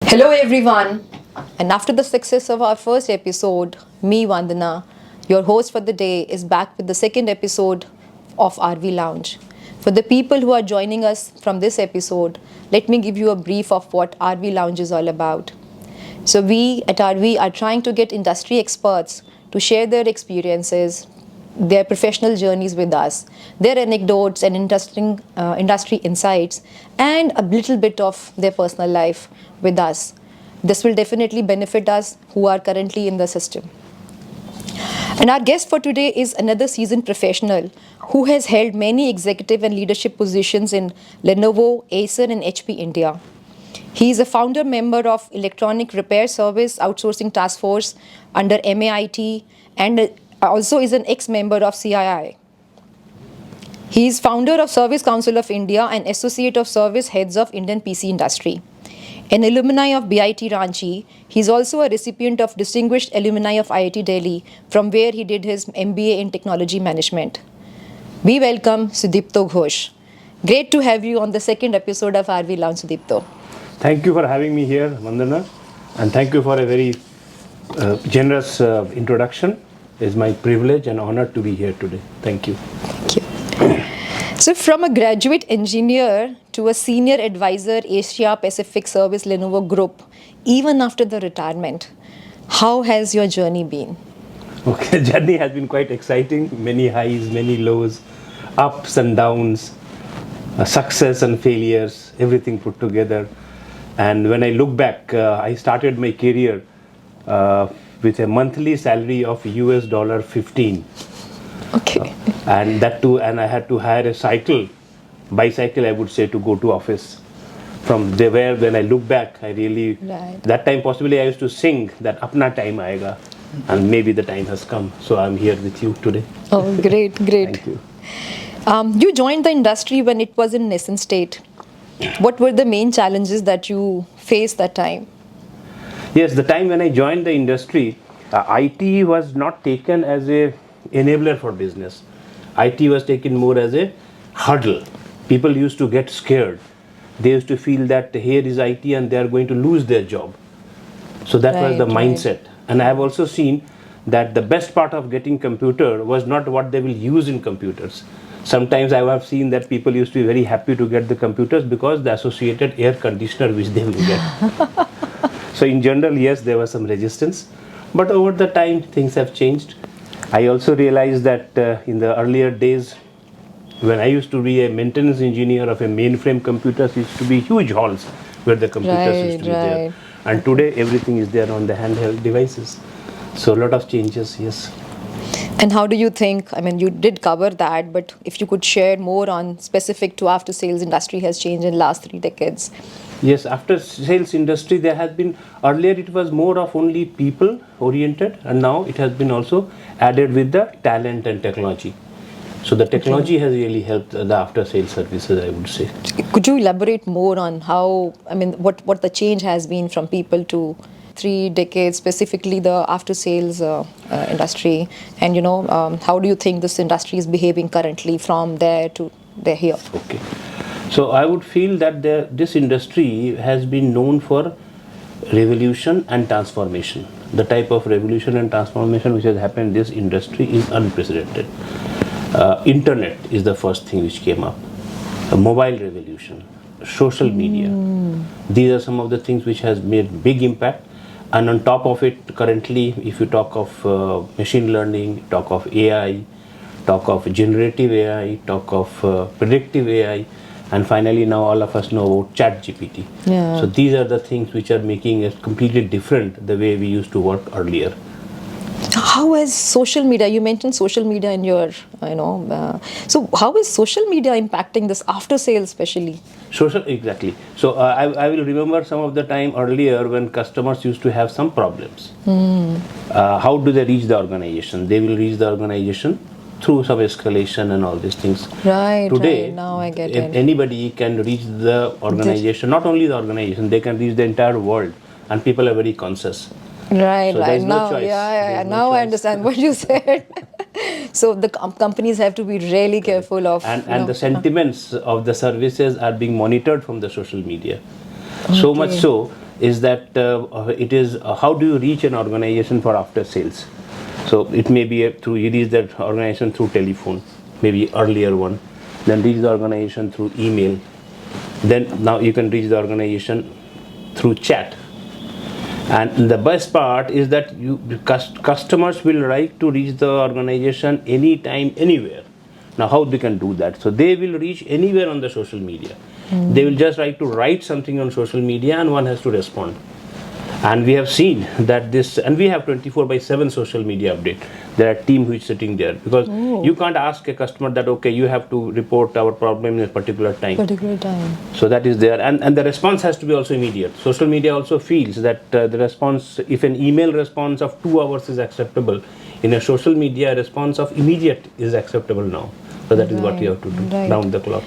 Hello everyone, and after the success of our first episode, me Vandana, your host for the day, is back with the second episode of RV Lounge. For the people who are joining us from this episode, let me give you a brief of what RV Lounge is all about. So we at RV are trying to get industry experts to share their experiences, their professional journeys with us, their anecdotes and interesting industry insights, and a little bit of their personal life with us. This will definitely benefit us who are currently in the system. And our guest for today is another seasoned professional who has held many executive and leadership positions in Lenovo, Acer, and HP India. He is a founder member of Electronic Repair Service Outsourcing Task Force under MAIT and also is an ex-member of CII. He is founder of Service Council of India and associate of Service Heads of Indian PC Industry. An alumni of BIT Ranchi, he is also a recipient of Distinguished Alumni of IIT Delhi, from where he did his MBA in Technology Management. We welcome Sudipto Ghosh. Great to have you on the second episode of RV Lounge, Sudipto. Thank you for having me here, Vandana, and thank you for a very generous introduction. It's my privilege and honor to be here today. Thank you. Thank you. So, from a graduate engineer to a senior advisor, Asia Pacific Service Lenovo Group, even after the retirement, how has your journey been? Okay, journey has been quite exciting. Many highs, many lows, ups and downs, success and failures, everything put together. And when I look back, I started my career with a monthly salary of US dollar 15. Okay. And that too, and I had to hire a bicycle I would say, to go to office. From there, where when I look back, I really, that time possibly I used to sing that apna time aayega, and maybe the time has come. So I'm here with you today. Oh, great, great. Thank you. You joined the industry when it was in nascent state. What were the main challenges that you faced that time? Yes, the time when I joined the industry, IT was not taken as a enabler for business. IT was taken more as a hurdle. People used to get scared. They used to feel that here is IT and they are going to lose their job. So that was the mindset. And I have also seen that the best part of getting computer was not what they will use in computers. Sometimes I have seen that people used to be very happy to get the computers because the associated air conditioner which they will get. So in general, yes, there was some resistance. But over the time, things have changed. I also realized that in the earlier days, when I used to be a maintenance engineer of a mainframe computers, used to be huge halls where the computers used to be there. And today, everything is there on the handheld devices. So a lot of changes, yes. And how do you think, I mean, you did cover that, but if you could share more on specific to after sales industry has changed in last 3 decades. Yes, after sales industry, there has been, earlier it was more of only people oriented, and now it has been also added with the talent and technology. So the technology has really helped the after sales services, I would say. Could you elaborate more on how, I mean, what the change has been from people to 3 decades, specifically the after sales industry, and how do you think this industry is behaving currently from there to here? Okay. So I would feel that this industry has been known for revolution and transformation. The type of revolution and transformation which has happened in this industry is unprecedented. Internet is the first thing which came up. A mobile revolution, social media. These are some of the things which has made big impact. And on top of it, currently, if you talk of machine learning, talk of AI, talk of generative AI, talk of predictive AI, and finally now all of us know about ChatGPT. Yeah. So these are the things which are making it completely different the way we used to work earlier. How has social media, you mentioned social media in your, so how is social media impacting this after sales especially? Social, exactly. So I will remember some of the time earlier when customers used to have some problems. How do they reach the organization? They will reach the organization through some escalation and all these things. Today, now I get if anybody can reach the organization, not only the organization, they can reach the entire world, and people are very conscious. Right. No now, choice. Now I understand what you said. So the companies have to be really careful of... And the sentiments of the services are being monitored from the social media. So much so is that it is how do you reach an organization for after sales. So it may be through you reach that organization through telephone, maybe earlier one, then reach the organization through email, then now you can reach the organization through chat. And the best part is that customers will like to reach the organization anytime, anywhere. Now, how they can do that? So they will reach anywhere on the social media. They will just like to write something on social media, and one has to respond. And we have seen that this, and we have 24/7 social media update. There are team who is sitting there, because you can't ask a customer that, okay, you have to report our problem in a particular time. So that is there, and the response has to be also immediate. Social media also feels that the response, if an email response of 2 hours is acceptable, in a social media, a response of immediate is acceptable now. So that is what you have to do round the clock.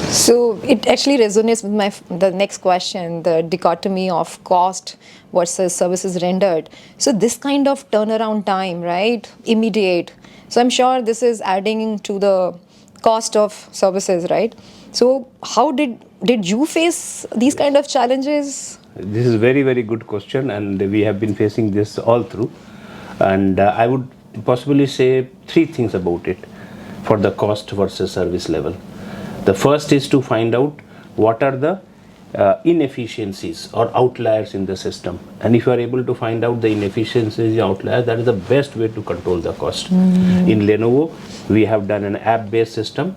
So it actually resonates with the next question, the dichotomy of cost versus services rendered. So this kind of turnaround time, right? Immediate. So I'm sure this is adding to the cost of services, right? So how did you face these kind of challenges? This is very, very good question, and we have been facing this all through. And I would possibly say 3 things about it for the cost versus service level. The first is to find out what are the inefficiencies or outliers in the system. And if you are able to find out the inefficiencies, outliers, that is the best way to control the cost. In Lenovo, we have done an app-based system,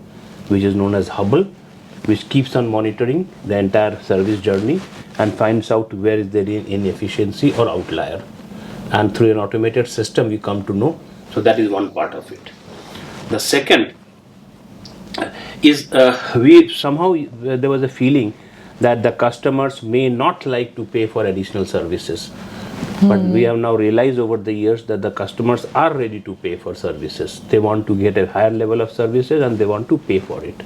which is known as Hubble, which keeps on monitoring the entire service journey and finds out where is there inefficiency or outlier. And through an automated system, we come to know. So that is one part of it. The second is we somehow there was a feeling that the customers may not like to pay for additional services, but we have now realized over the years that the customers are ready to pay for services. They want to get a higher level of services and they want to pay for it,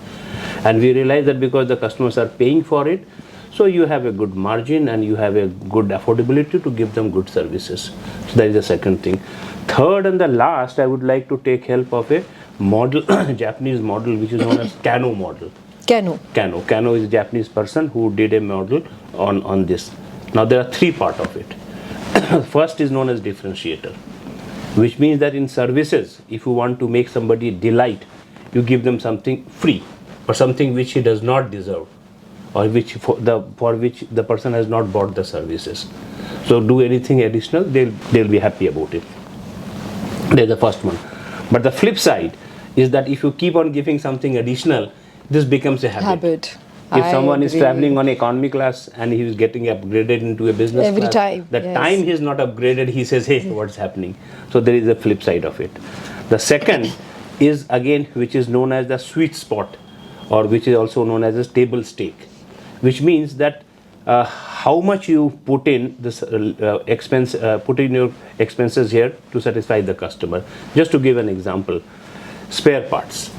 and we realize that because the customers are paying for it, so you have a good margin and you have a good affordability to give them good services. So that is the second thing. Third and the last, I would like to take help of a model, Japanese model, which is known as Kano model. Kano is a Japanese person who did a model on this. Now there are 3 parts of it. First is known as differentiator, which means that in services, if you want to make somebody delight, you give them something free or something which he does not deserve, or for which the person has not bought the services. So do anything additional, they'll be happy about it. There's the first one. But the flip side is that if you keep on giving something additional, this becomes a habit. If someone is traveling on economy class and he is getting upgraded into a business class, time he is not upgraded, he says, hey, what's happening? So there is a flip side of it. The second is again, which is known as the sweet spot, or which is also known as a stable stake, which means that how much you put in this put in your expenses here to satisfy the customer. Just to give an example, spare parts.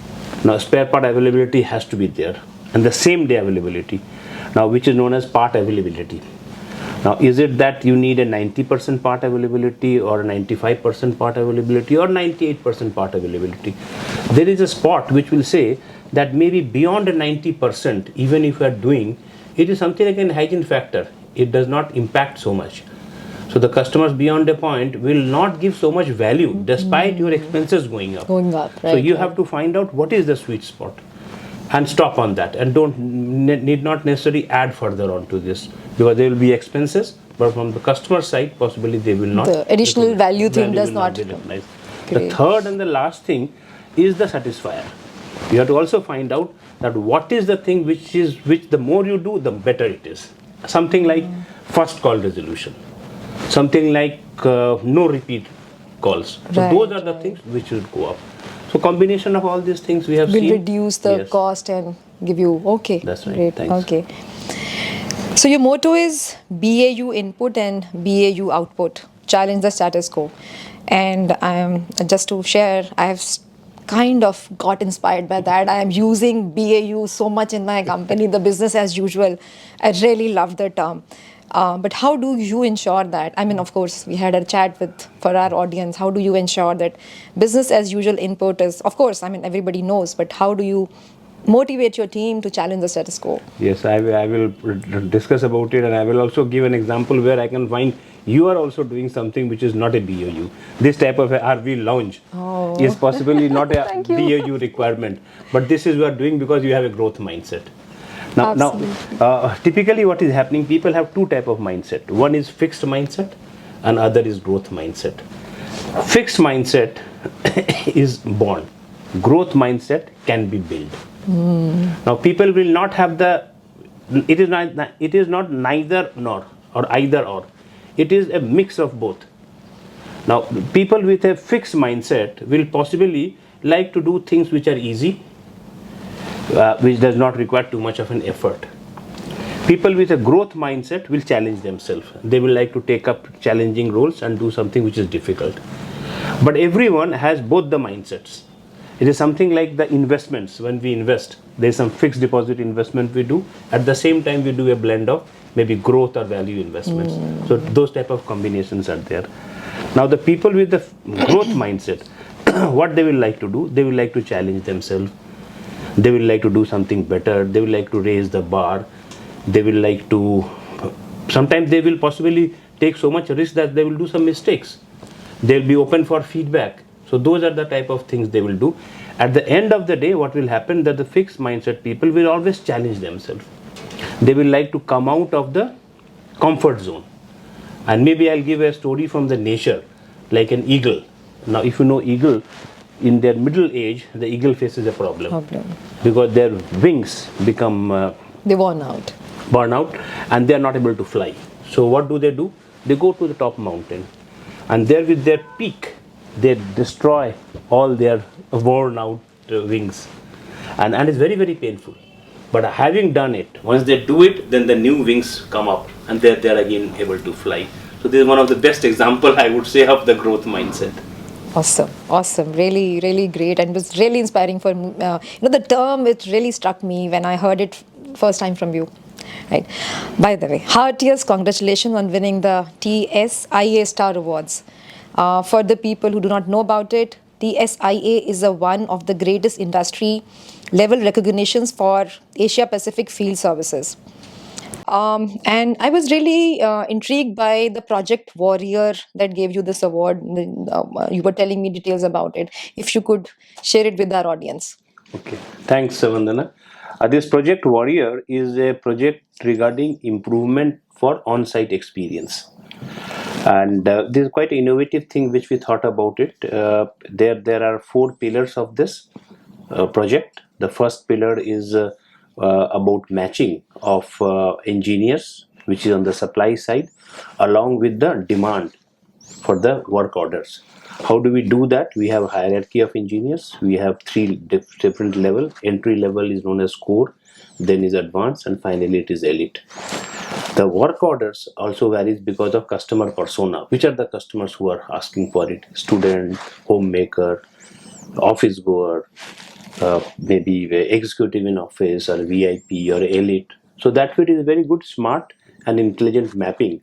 Now spare part availability has to be there, and the same day availability, now which is known as part availability. Now is it that you need a 90% part availability or a 95% part availability or 98% part availability? There is a spot which will say that maybe beyond a 90%, even if you are doing, it is something like a hygiene factor. It does not impact so much. So the customers beyond a point will not give so much value despite your expenses going up. So you have to find out what is the sweet spot and stop on that, and need not necessarily add further on to this, because there will be expenses, but from the customer side possibly they will not. The additional value thing does not be recognized. The third and the last thing is the satisfier. You have to also find out that what is the thing which the more you do, the better it is. Something like first call resolution, something like no repeat calls. So those are the things which should go up. So combination of all these things we have seen will reduce the cost and give you That's right. Great. Thanks. Okay. So your motto is BAU input and BAU output. Challenge the status quo. And just to share, I have kind of got inspired by that. I am using BAU so much in my company, the business as usual. I really love the term. But how do you ensure that? I mean, of course, we had a chat for our audience. How do you ensure that business as usual input is, of course, I mean, everybody knows, but how do you motivate your team to challenge the status quo? Yes, I will discuss about it, and I will also give an example where I can find you are also doing something which is not a BOU. This type of a RV lounge is possibly not a Thank you. BOU requirement, but this is you are doing because you have a growth mindset. Now, typically what is happening, people have two type of mindset. One is fixed mindset, and other is growth mindset. Fixed mindset is born. Growth mindset can be built. Now, people will not have the. It is not. It is not neither nor or either or. It is a mix of both. Now, people with a fixed mindset will possibly like to do things which are easy, which does not require too much of an effort. People with a growth mindset will challenge themselves. They will like to take up challenging roles and do something which is difficult. But everyone has both the mindsets. It is something like the investments. When we invest, there is some fixed deposit investment we do. At the same time, we do a blend of maybe growth or value investments. So those type of combinations are there. Now the people with the growth mindset, what they will like to do, they will like to challenge themselves. They will like to do something better. They will like to raise the bar. They will like to, sometimes they will possibly take so much risk that they will do some mistakes. They'll be open for feedback. So those are the type of things they will do. At the end of the day, what will happen that the fixed mindset people will always challenge themselves. They will like to come out of the comfort zone. And maybe I'll give a story from the nature, like an eagle. Now, if you know eagle, in their middle age, the eagle faces a problem. Because their wings become They worn out. burn out, and they are not able to fly. So what do? They go to the top mountain, and there with their peak, they destroy all their worn out wings, and it's very, very painful. But having done it, once they do it, then the new wings come up, and they're again able to fly. So this is one of the best example, I would say, of the growth mindset. Awesome. Really, really great, and it was really inspiring for the term. It really struck me when I heard it first time from you. Right. By the way, heartiest congratulations on winning the TSIA Star Awards. For the people who do not know about it, TSIA is one of the greatest industry level recognitions for Asia Pacific field services. And I was really intrigued by the Project Warrior that gave you this award. You were telling me details about it. If you could share it with our audience. Okay, thanks, Vandana. This Project Warrior is a project regarding improvement for on-site experience, and this is quite an innovative thing which we thought about it. There are four pillars of this project. The first pillar is about matching of engineers, which is on the supply side, along with the demand for the work orders. How do we do that? We have a hierarchy of engineers. We have three different levels. Entry level is known as core, then is advanced, and finally it is elite. The work orders also varies because of customer persona. Which are the customers who are asking for it? Student, homemaker, office goer, maybe executive in office, or VIP or elite. So that way it is a very good, smart and intelligent mapping.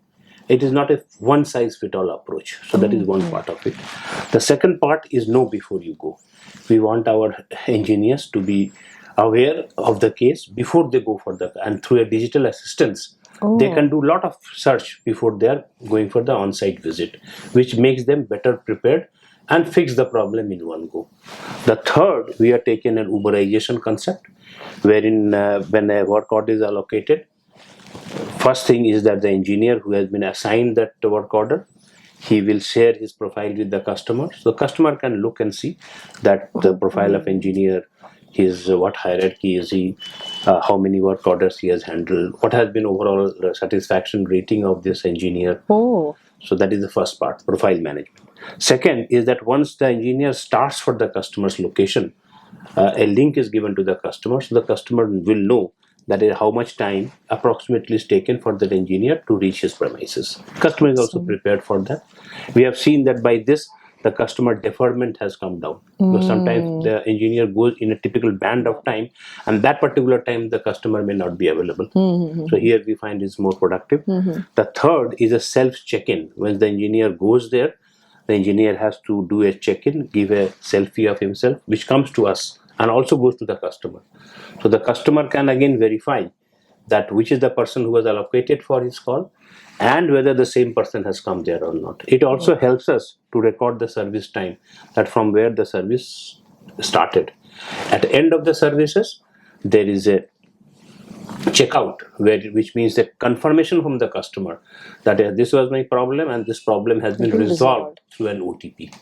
It is not a one size fit all approach. So that is one part of it. The second part is know before you go. We want our engineers to be aware of the case before they go for the, and through a digital assistance, they can do a lot of search before they are going for the on-site visit, which makes them better prepared and fix the problem in one go. The third, we are taking an Uberization concept, wherein when a work order is allocated, first thing is that the engineer who has been assigned that work order, he will share his profile with the customer. So the customer can look and see that the profile of engineer, his what hierarchy is he, how many work orders he has handled, what has been overall satisfaction rating of this engineer. So that is the first part, profile management. Second is that once the engineer starts for the customer's location, a link is given to the customer, so the customer will know that is how much time approximately is taken for that engineer to reach his premises. Customer is also prepared for that. We have seen that by this, the customer deferment has come down. Because sometimes the engineer goes in a typical band of time, and that particular time the customer may not be available. So here we find it's more productive. The third is a self check-in. When the engineer goes there, the engineer has to do a check-in, give a selfie of himself, which comes to us and also goes to the customer. So the customer can again verify that which is the person who was allocated for his call and whether the same person has come there or not. It also helps us to record the service time, that from where the service started. At the end of the services, there is a checkout, which means a confirmation from the customer that this was my problem and this problem has been resolved through an OTP.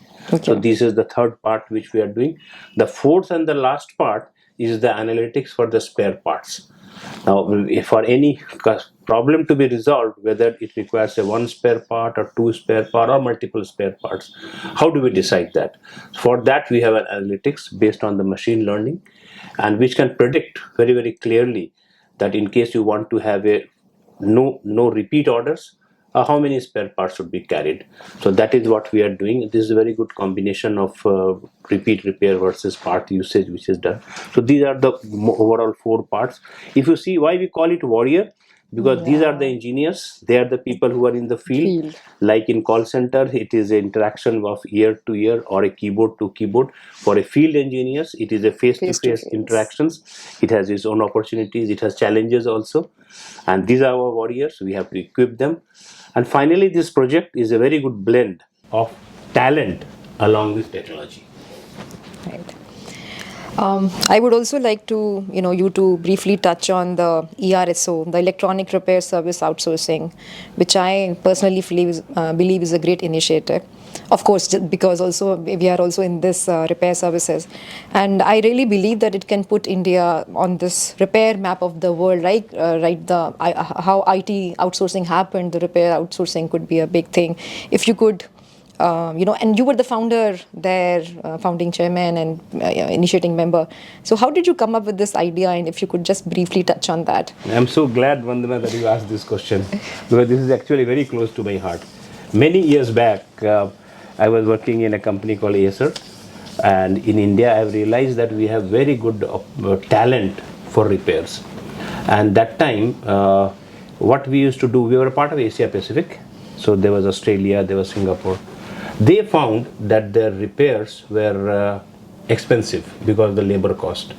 So this is the third part which we are doing. The fourth and the last part is the analytics for the spare parts. Now, if for any problem to be resolved, whether it requires a one spare part or two spare part or multiple spare parts, how do we decide that? For that, we have an analytics based on the machine learning, and which can predict very, very clearly that in case you want to have a no repeat orders, how many spare parts should be carried. So that is what we are doing. This is a very good combination of repeat repair versus part usage which is done. So these are the overall four parts. If you see why we call it warrior, because these are the engineers, they are the people who are in the field. Like in call center, it is an interaction of ear to ear or a keyboard to keyboard. For a field engineers, it is a face to face interactions. It has its own opportunities, it has challenges also, and these are our warriors. We have to equip them. And finally, this project is a very good blend of talent along with technology. Right. I would also like to, you to briefly touch on the ERSO, the electronic repair service outsourcing, which I personally believe is a great initiative. Of course, because also we are also in this repair services, and I really believe that it can put India on this repair map of the world. Right, how IT outsourcing happened, the repair outsourcing could be a big thing. If you could. And you were the founder there, founding chairman and initiating member. So how did you come up with this idea, and if you could just briefly touch on that? I'm so glad, Vandana, that you asked this question, because this is actually very close to my heart. Many years back, I was working in a company called ERSO, and in India I've realized that we have very good talent for repairs. And that time, what we used to do, we were a part of Asia Pacific, so there was Australia, there was Singapore. They found that their repairs were expensive because of the labor cost.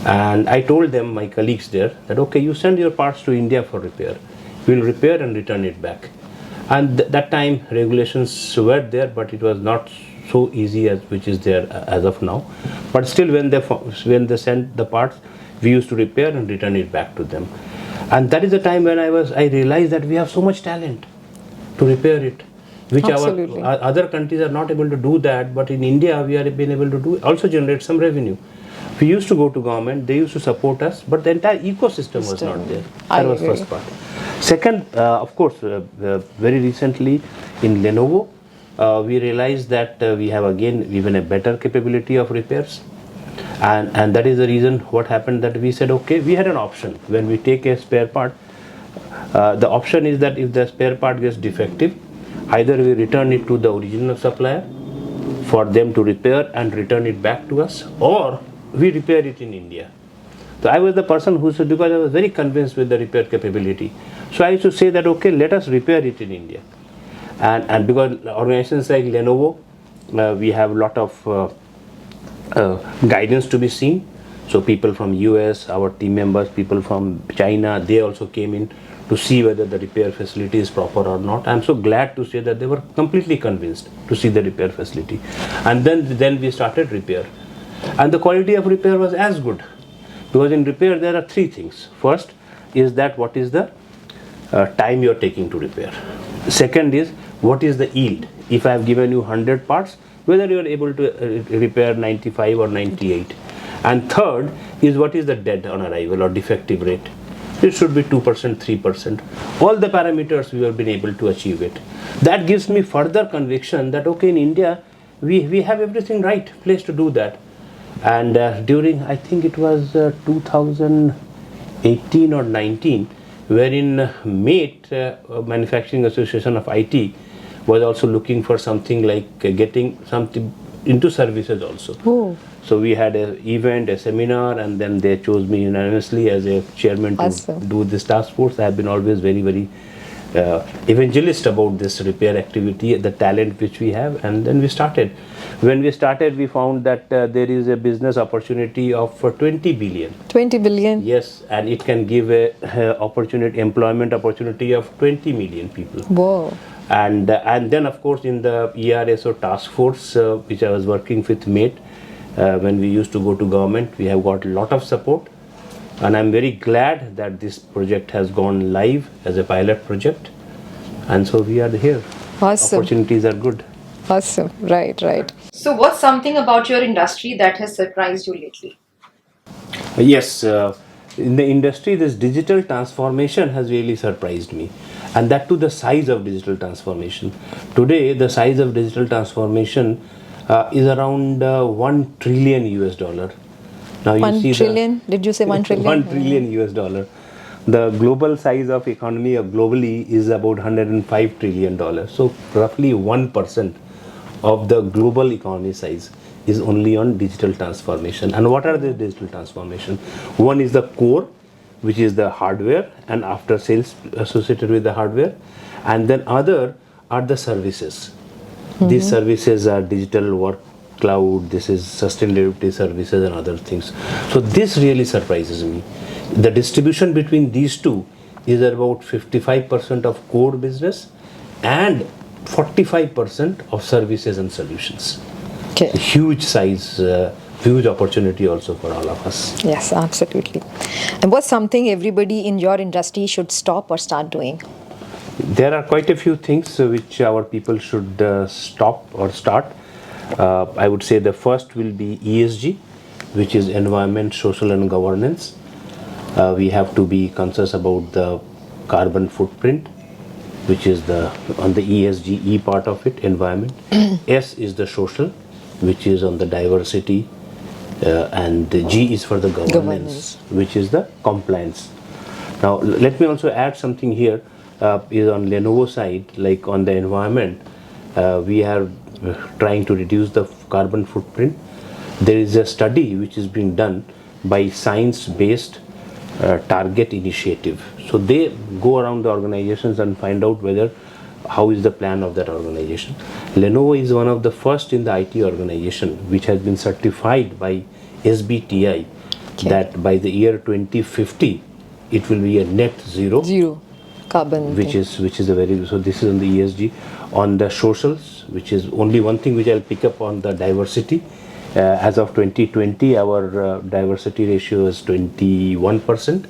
And I told them, my colleagues there, that okay, you send your parts to India for repair. We'll repair and return it back. And that time regulations were there, but it was not so easy as which is there as of now. But still, when they sent the parts, we used to repair and return it back to them. And that is the time when I realized that we have so much talent to repair it, which our other countries are not able to do that, but in India we are being able to do, also generate some revenue. We used to go to government, they used to support us, but the entire ecosystem was not there. That was first part. Second, of course, very recently in Lenovo, we realized that we have again even a better capability of repairs. And that is the reason what happened, that we said, okay, we had an option. When we take a spare part, the option is that if the spare part gets defective, either we return it to the original supplier for them to repair and return it back to us, or we repair it in India. So I was the person who said, because I was very convinced with the repair capability, so I used to say that okay, let us repair it in India. And because organizations like Lenovo, we have a lot of guidance to be seen. So people from US, our team members, people from China, they also came in to see whether the repair facility is proper or not. I'm so glad to say that they were completely convinced to see the repair facility. And then we started repair. And the quality of repair was as good. Because in repair there are three things. First is that what is the time you're taking to repair. Second is what is the yield. If I have given you 100 parts, whether you are able to repair 95 or 98. And third is what is the dead on arrival or defective rate. It should be 2%, 3%. All the parameters we have been able to achieve it. That gives me further conviction that okay, in India we have everything right place to do that. And during, I think it was 2018 or 19, wherein MATE, Manufacturing Association of IT, was also looking for something like getting something into services also. Oh. So we had an event, a seminar, and then they chose me unanimously as a chairman to do this task force. I have been always very, very evangelist about this repair activity, the talent which we have, and then we started. When we started, we found that there is a business opportunity of 20 billion. 20 billion? Yes, and it can give a employment opportunity of 20 million people. Whoa. And then of course in the ERSO task force, which I was working with MATE, when we used to go to government, we have got a lot of support. And I'm very glad that this project has gone live as a pilot project. And so we are here. Awesome. Opportunities are good. Awesome. Right. So what's something about your industry that has surprised you lately? Yes, in the industry, this digital transformation has really surprised me. And that too, the size of digital transformation. Today, the size of digital transformation is around 1 trillion US dollar. Now you 1 see trillion? Did you say 1 trillion? 1 trillion US dollar. The global size of economy globally is about 105 trillion dollars. So roughly 1% of the global economy size is only on digital transformation. And what are the digital transformation? One is the core, which is the hardware and after sales associated with the hardware, and then other are the services. These services are digital work cloud, this is sustainability services and other things. So this really surprises me. The distribution between these two is about 55% of core business and 45% of services and solutions. Okay. Huge size, huge opportunity also for all of us. Yes, absolutely. And what's something everybody in your industry should stop or start doing? There are quite a few things which our people should stop or start. I would say the first will be ESG, which is environment, social and governance. We have to be conscious about the carbon footprint, which is on the ESG E part of it, environment. S is the social, which is on the diversity, and the G is for the governance, which is the compliance. Now let me also add something here. Is on Lenovo side, like on the environment, we are trying to reduce the carbon footprint. There is a study which is being done by science-based target initiative. So they go around the organizations and find out how is the plan of that organization. Lenovo is one of the first in the IT organization which has been certified by SBTi that by the year 2050 it will be a net zero carbon, which is a very, so this is on the ESG. On the socials, which is only one thing which I'll pick up on the diversity. As of 2020, our diversity ratio is 21%,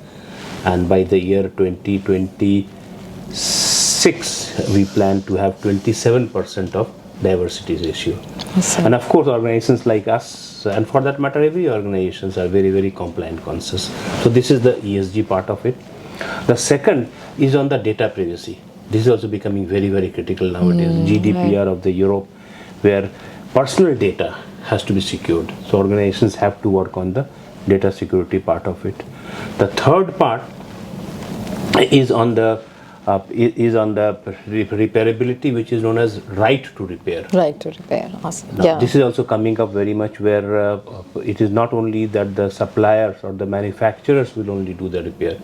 and by the year 2026 we plan to have 27% of diversity ratio. Awesome. And of course organizations like us, and for that matter every organizations, are very, very compliant conscious. So this is the ESG part of it. The second is on the data privacy. This is also becoming very, very critical nowadays. GDPR of the Europe, where personal data has to be secured. So organizations have to work on the data security part of it. The third part is on the repairability, which is known as right to repair. Right to repair. Awesome. Now, this is also coming up very much where it is not only that the suppliers or the manufacturers will only do the repair.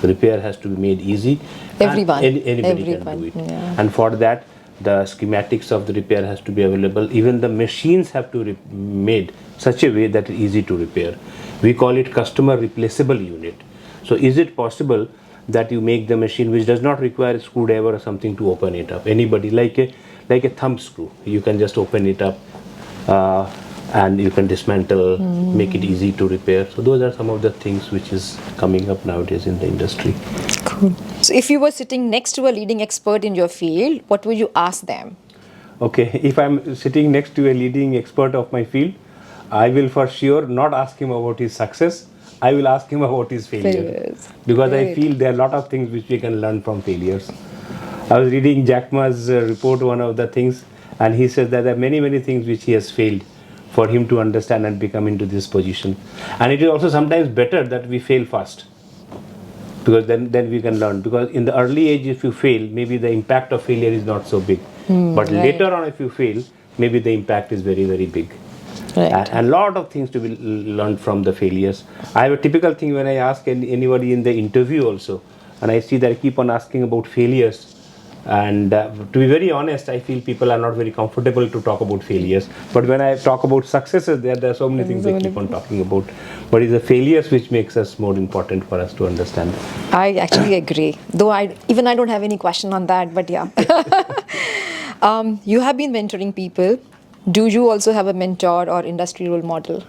The repair has to be made easy. Everyone. Anybody can do it. Yeah. And for that, the schematics of the repair has to be available. Even the machines have to be made such a way that it's easy to repair. We call it customer replaceable unit. So is it possible that you make the machine which does not require a screwdriver or something to open it up? Anybody, like a thumb screw, you can just open it up and you can dismantle, make it easy to repair. So those are some of the things which is coming up nowadays in the industry. Cool. So if you were sitting next to a leading expert in your field, what would you ask them? Okay, if I'm sitting next to a leading expert of my field, I will for sure not ask him about his success. I will ask him about his failures. Because I feel there are a lot of things which we can learn from failures. I was reading Jack Ma's report, one of the things, and he says that there are many, many things which he has failed for him to understand and become into this position. And it is also sometimes better that we fail fast, because then we can learn. Because in the early age, if you fail, maybe the impact of failure is not so big. But later on, if you fail, maybe the impact is very, very big. Right. And a lot of things to be learned from the failures. I have a typical thing when I ask anybody in the interview also, and I see that I keep on asking about failures. And to be very honest, I feel people are not very comfortable to talk about failures. But when I talk about successes, there are so many things they keep on talking about. But it's the failures which makes us more important for us to understand. I actually agree. Though I don't have any question on that, but yeah. You have been mentoring people. Do you also have a mentor or industry role model?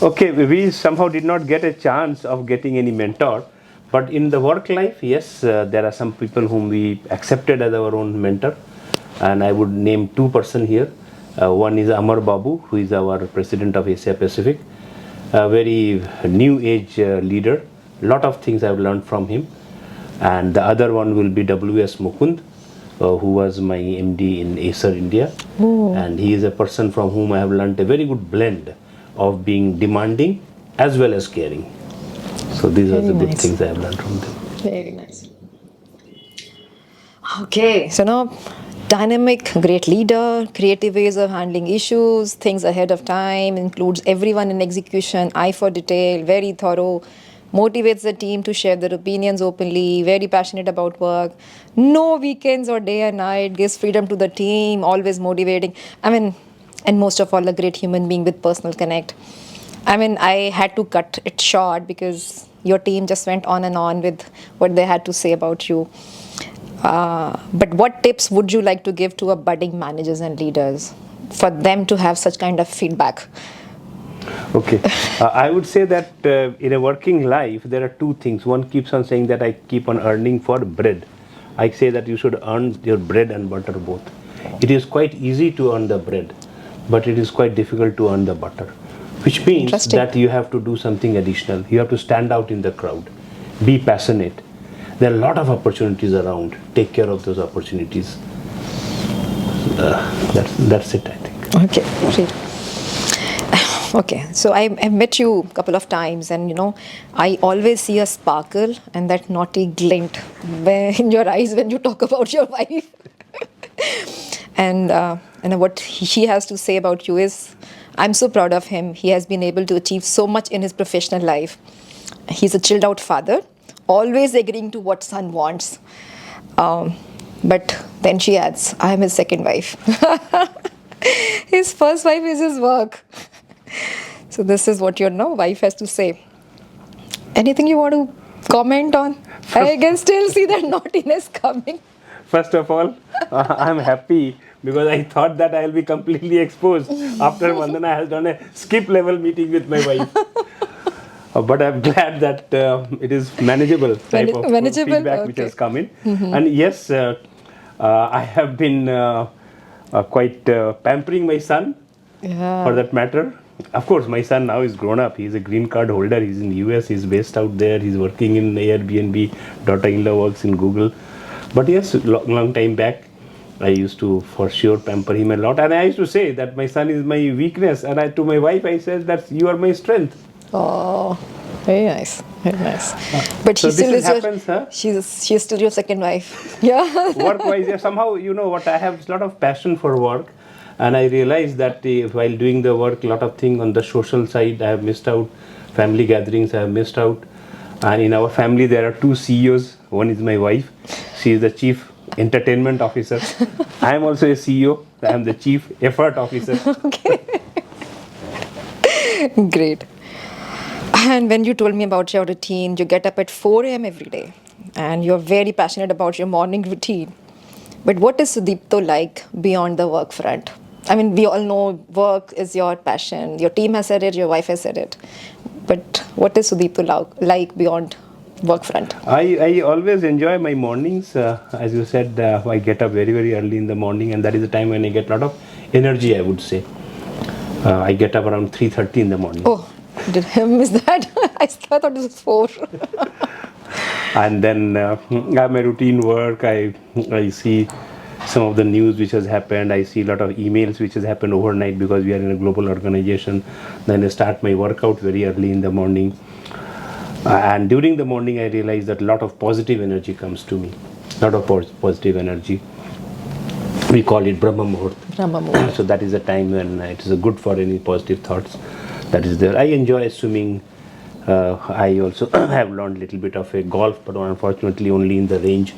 Okay, we somehow did not get a chance of getting any mentor, but in the work life, yes, there are some people whom we accepted as our own mentor, and I would name two person here. One is Amar Babu, who is our president of Asia Pacific, a very new age leader. Lot of things I've learned from him, and the other one will be W.S. Mukund, who was my MD in Acer India, and he is a person from whom I have learned a very good blend of being demanding as well as caring. So these are the good things I have learned from them. Very nice. Okay, so now dynamic, great leader, creative ways of handling issues, things ahead of time, includes everyone in execution, eye for detail, very thorough, motivates the team to share their opinions openly, very passionate about work, no weekends or day and night, gives freedom to the team, always motivating. And most of all, a great human being with personal connect. I had to cut it short because your team just went on and on with what they had to say about you. But what tips would you like to give to our budding managers and leaders for them to have such kind of feedback? Okay, I would say that in a working life, there are two things. One keeps on saying that I keep on earning for bread. I say that you should earn your bread and butter both. It is quite easy to earn the bread, but it is quite difficult to earn the butter, which means that you have to do something additional. You have to stand out in the crowd, be passionate. There are a lot of opportunities around. Take care of those opportunities. That's it, I think. Okay, great. Okay, so I met you a couple of times, and I always see a sparkle and that naughty glint in your eyes when you talk about your wife. And what he has to say about you is, I'm so proud of him. He has been able to achieve so much in his professional life. He's a chilled out father, always agreeing to what son wants. But then she adds, I am his second wife. His first wife is his work. So this is what your wife has to say. Anything you want to comment on? I can still see that naughtiness coming. First of all, I'm happy because I thought that I'll be completely exposed after Vandana has done a skip level meeting with my wife. But I'm glad that it is manageable type of feedback which has come in. And yes, I have been quite pampering my son for that matter. Of course, my son now is grown up. He's a green card holder. He's in US. He's based out there. He's working in Airbnb. Daughter-in-law works in Google. But yes, long time back, I used to for sure pamper him a lot. And I used to say that my son is my weakness. And to my wife, I said that you are my strength. Oh, very nice. Very nice. But so she still is she's still your second wife. Yeah. Work-wise, yeah, somehow, what, I have a lot of passion for work. And I realized that while doing the work, a lot of things on the social side, I have missed out. Family gatherings, I have missed out. And in our family, there are two CEOs. One is my wife. She is the Chief Entertainment Officer. I am also a CEO. I am the Chief Effort Officer. Okay. Great. And when you told me about your routine, you get up at 4 a.m. every day. And you're very passionate about your morning routine. But what is Sudipto like beyond the work front? We all know work is your passion. Your team has said it, your wife has said it. But what is Sudipto like beyond work front? I always enjoy my mornings. As you said, I get up very, very early in the morning, and that is the time when I get a lot of energy, I would say. I get up around 3:30 in the morning. Oh, did I miss that? I thought it was 4. And then I have my routine work. I see some of the news which has happened. I see a lot of emails which has happened overnight because we are in a global organization. Then I start my workout very early in the morning. And during the morning, I realize that a lot of positive energy comes to me. A lot of positive energy. We call it Brahma Muhurt. So that is a time when it is good for any positive thoughts that is there. I enjoy swimming. I also have learned a little bit of a golf, but unfortunately only in the range.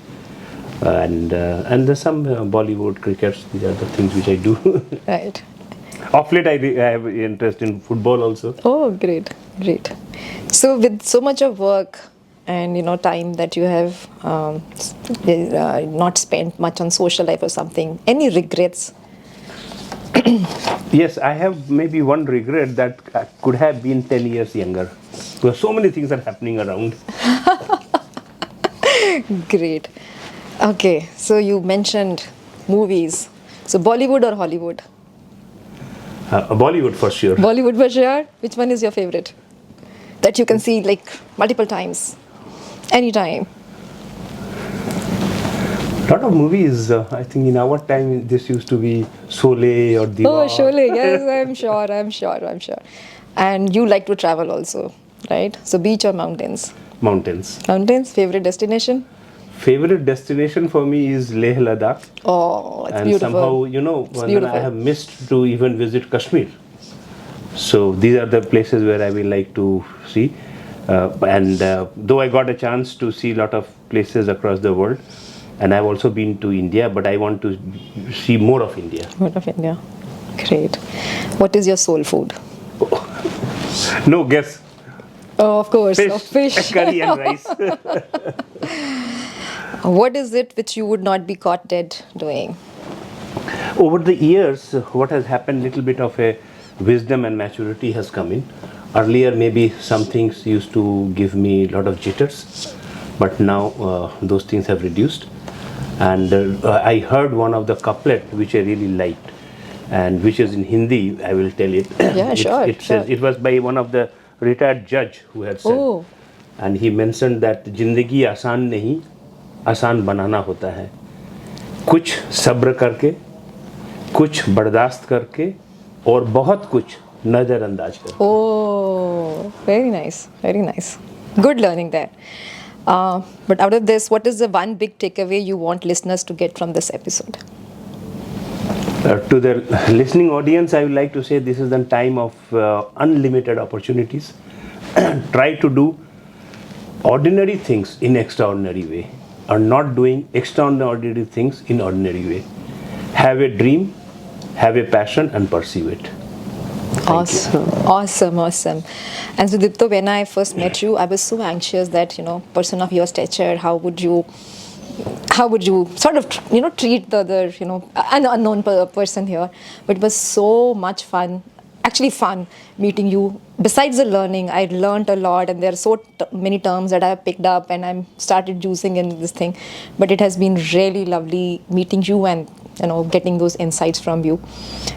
and there's some Bollywood crickets. These are the things which I do. Right. Of late, I have interest in football also. Oh, great, great. So, with so much of work and time that you have not spent much on social life or something, any regrets? Yes, I have maybe one regret that I could have been 10 years younger. Because so many things are happening around. Great. Okay, so you mentioned movies. So, Bollywood or Hollywood? Bollywood for sure. Bollywood for sure. Which one is your favorite? That you can see like multiple times, anytime. Lot of movies. I think in our time this used to be Sole or Diva. Oh, surely. Yes, I'm sure. And you like to travel also, right? So, beach or mountains? Mountains. Mountains, favorite destination? Favorite destination for me is Leh Ladakh. Oh, it's And beautiful. somehow, It's Vandana, beautiful. I have missed to even visit Kashmir. So these are the places where I will like to see. And though I got a chance to see a lot of places across the world, and I've also been to India, but I want to see more of India. Out of India. Great. What is your soul food? No guess. Oh, of course, Fish, fish. curry and rice. What is it which you would not be caught dead doing? Over the years, what has happened, little bit of a wisdom and maturity has come in. Earlier, maybe some things used to give me a lot of jitters, but now those things have reduced. And I heard one of the couplet which I really liked, and which is in Hindi. I will tell it. Yeah, sure. It says it was by one of the retired judge who had said, Oh. and he mentioned that जिंदगी आसान नहीं, आसान बनाना होता है. कुछ सब्र करके, कुछ बर्दाश्त करके, और बहुत कुछ नजरअंदाज करके. Oh, very nice, very nice. Good learning there. But out of this, what is the one big takeaway you want listeners to get from this episode? To the listening audience, I would like to say this is the time of unlimited opportunities. Try to do ordinary things in extraordinary way, or not doing extraordinary things in ordinary way. Have a dream, have a passion, and pursue it. Awesome. And Sudipto, when I first met you, I was so anxious that person of your stature, how would you sort of treat the other an unknown person here? But it was so much fun. Actually fun meeting you. Besides the learning, I learned a lot, and there are so many terms that I have picked up and I'm started using in this thing. But it has been really lovely meeting you and getting those insights from you.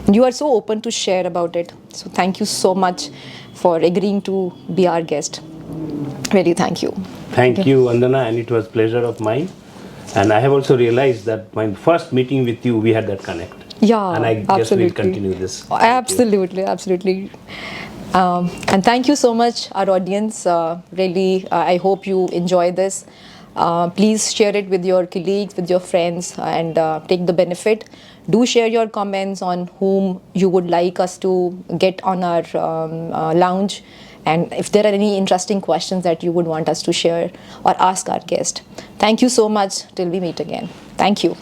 And you are so open to share about it. So thank you so much for agreeing to be our guest. Really, thank you. Thank you, Vandana, and it was pleasure of mine. And I have also realized that my first meeting with you, we had that connect. Yeah, And I guess absolutely. we'll continue this. Absolutely. And thank you so much, our audience. Really, I hope you enjoy this. Please share it with your colleagues, with your friends, and take the benefit. Do share your comments on whom you would like us to get on our lounge. And if there are any interesting questions that you would want us to share or ask our guest. Thank you so much. Till we meet again. Thank you.